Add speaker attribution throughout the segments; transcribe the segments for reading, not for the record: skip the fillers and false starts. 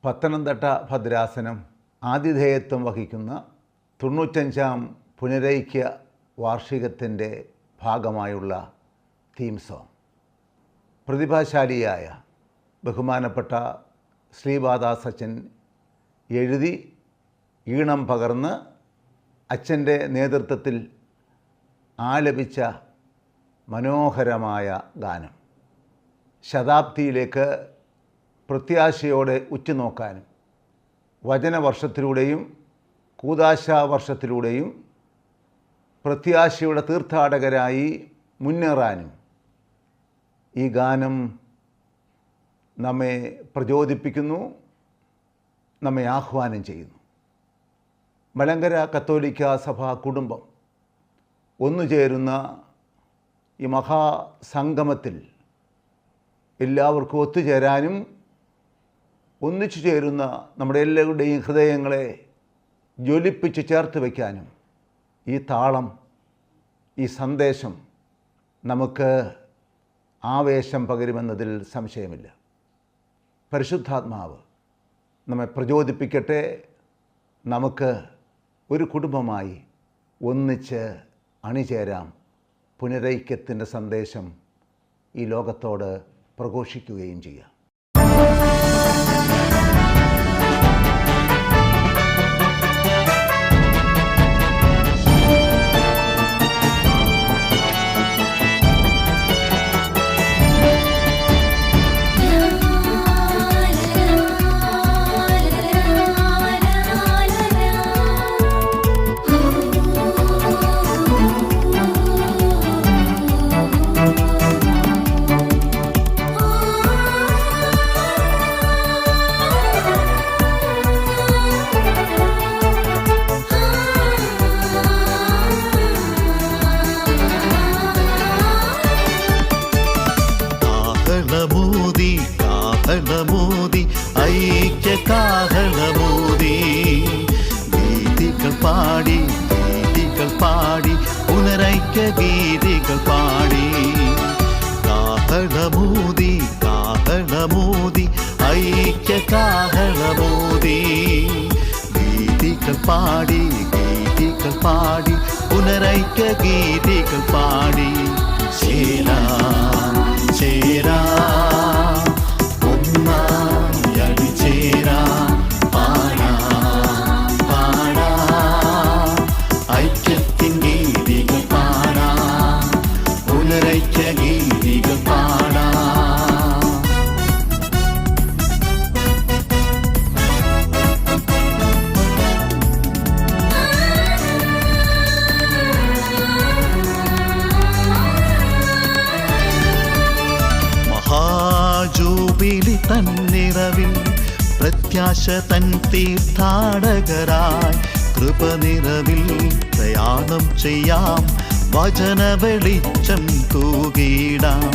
Speaker 1: പത്തനംതിട്ട ഭദ്രാസനം ആതിഥേയത്വം വഹിക്കുന്ന 95-ാം പുനരൈക്യ വാർഷികത്തിൻ്റെ ഭാഗമായുള്ള തീം സോങ് പ്രതിഭാശാലിയായ ബഹുമാനപ്പെട്ട ശ്രീപാദാസ് അച്ഛൻ എഴുതി ഈണം പകർന്ന് അച്ഛൻ്റെ നേതൃത്വത്തിൽ ആലപിച്ച മനോഹരമായ ഗാനം. ശതാബ്ദിയിലേക്ക് പ്രത്യാശയോടെ ഉറ്റുനോക്കാനും വചനവർഷത്തിലൂടെയും കൂദാശാവർഷത്തിലൂടെയും പ്രത്യാശയുടെ തീർത്ഥാടകരായി മുന്നേറാനും ഈ ഗാനം നമ്മെ പ്രചോദിപ്പിക്കുന്നു, നമ്മെ ആഹ്വാനം ചെയ്യുന്നു. മലങ്കര കത്തോലിക്ക സഭാ കുടുംബം ഒന്നുചേരുന്ന ഈ മഹാസംഗമത്തിൽ എല്ലാവർക്കും ഒത്തുചേരാനും ഒന്നിച്ചു ചേരുന്ന നമ്മുടെ എല്ലാവരുടെയും ഹൃദയങ്ങളെ ജ്വലിപ്പിച്ച് ചേർത്ത് വയ്ക്കാനും ഈ താളം, ഈ സന്ദേശം നമുക്ക് ആവേശം പകരുമെന്നതിൽ സംശയമില്ല. പരിശുദ്ധാത്മാവ് നമ്മെ പ്രചോദിപ്പിക്കട്ടെ. നമുക്ക് ഒരു കുടുംബമായി ഒന്നിച്ച് അണിചേരാം. പുനരൈക്യത്തിൻ്റെ സന്ദേശം ഈ ലോകത്തോട് പ്രഘോഷിക്കുകയും ചെയ്യാം.
Speaker 2: കാഹളമോദി ഐക്യ കാഹളമോദി ഗീതികൾ പാടി പുനരൈക്യ ഗീതികൾ പാടി. കാഹളമോദി ഐക്യ കാഹളമോദി ഗീതികൾ പാടി പുനരൈക്യ ഗീതികൾ പാടി. ചേരാ ഐക്യത്തിൻ ഗീതികൾ പാടാം, പുനരൈക്യ ഗീതികൾ പാടാം. മഹാജൂബിലി തന്നിറവിൽ പ്രത്യാശ തൻ തീർത്ഥാടകരായി കൃപനിറവിൽ പ്രയാണം ചെയ്യാം, വചന വെളിച്ചം തൂകിടാം.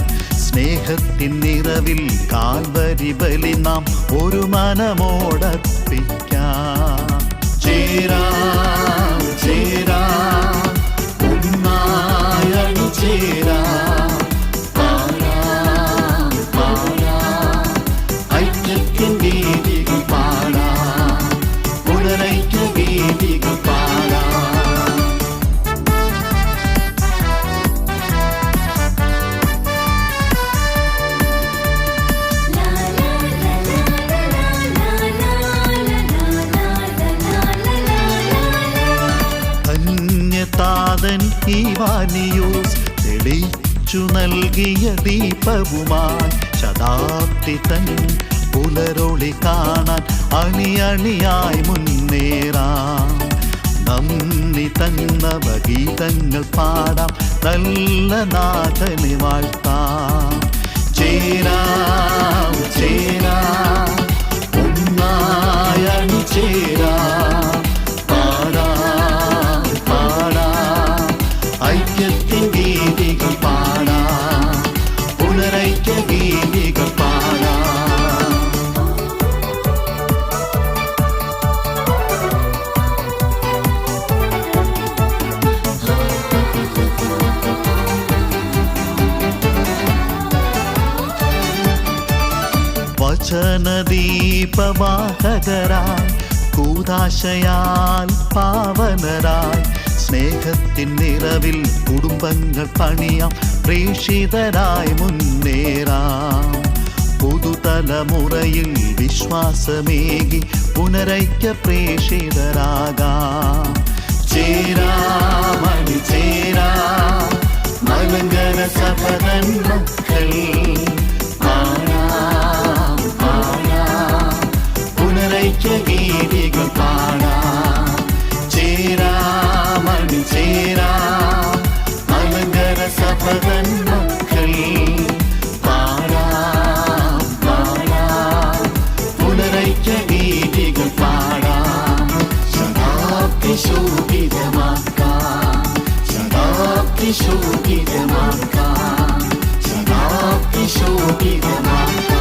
Speaker 2: സ്നേഹത്തിൻ നിറവിൽ കാൽവരി ബലി നാം ഒരു മനമോടർപ്പിക്കാം. ചേരാം ഒന്നായി അണിചേരാം, ഐക്യത്തിൻ ഗീതികൾ പാടാം, പുനരൈക്യ ഗീതികൾ പാടാം. ധന്യതാതൻ ഈവാനിയോസ് തെളിച്ചു നൽകിയ ദീപവുമായി ശതാബ്ദി തൻ പുലരൊളി കാണാൻ അണിയായി മുന്നേറാം. നന്ദി തന്നവ ഗീതങ്ങൾ പാടാം, നല്ല നാഥനെ വാഴ്ത്താം. ചേരാം ഒന്നായി അണിചേരാം, പാടാം ഐക്യത്തിൻ ഗീതികൾ പാടാം, പുനരൈക്യ ഗീതികൾ പാടാം. വചനദീപ ദീപവാഹകരായി കൂദാശയാൽ പാവനരായി സ്നേഹത്തിൻ നിറവിൽ കുടുംബങ്ങൾ പണിയാം പ്രേക്ഷിതരായി മുന്നേറാം പുതുതലമുറയിൽ വിശ്വാസമേകി പുനരൈക്യ പ്രേക്ഷിതരാകാം ചേരാം അണിചേരാം മലങ്കര സഭതൻ മക്കൾ പാടാം പാടാം പുനരൈക്യ ഗീതികൾ പാടാം ചേരാം അണിചേരാം മലങ്കര സഭതൻ മക്കൾ പാടാം പാടാം പുനരൈക്യ ഗീതികൾ പാടാം ശതാബ്ദി ശോഭിതമാക്കാം ശതാബ്ദി ശോഭിതമാക്കാം ശതാബ്ദി ശോഭിതമാക്കാം